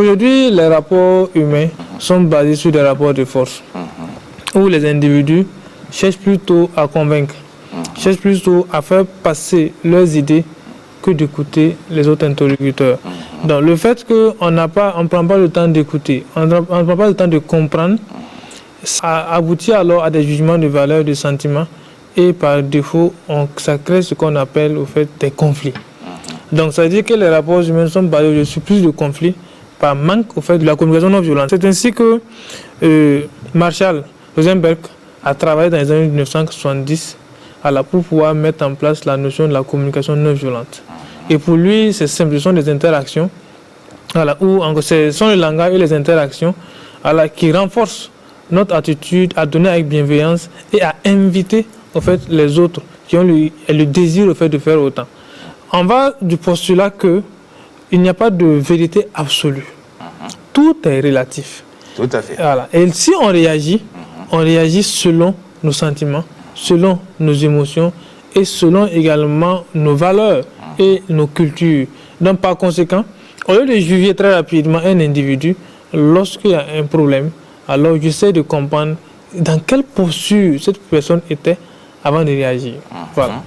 Aujourd'hui, les rapports humains sont basés sur des rapports de force, où les individus cherchent plutôt à convaincre, cherchent plutôt à faire passer leurs idées que d'écouter les autres interlocuteurs. Donc le fait qu'on ne prend pas le temps d'écouter, on ne prend pas le temps de comprendre, ça aboutit alors à des jugements de valeur, de sentiments, et par défaut, ça crée ce qu'on appelle au fait des conflits. Donc ça veut dire que les rapports humains sont basés sur plus de conflits par manque au fait de la communication non violente. C'est ainsi que Marshall Rosenberg a travaillé dans les années 1970 pour pouvoir mettre en place la notion de la communication non violente. Et pour lui, c'est simple, ce sont des interactions, où ce sont le langage et les interactions qui renforcent notre attitude à donner avec bienveillance et à inviter au fait, les autres qui ont le désir au fait, de faire autant. On va du postulat qu'il n'y a pas de vérité absolue. Tout est relatif. Tout à fait. Voilà. Et si on réagit selon nos sentiments, selon nos émotions et selon également nos valeurs et nos cultures. Donc par conséquent, au lieu de juger très rapidement un individu, lorsqu'il y a un problème, alors j'essaie de comprendre dans quelle posture cette personne était avant de réagir. Voilà.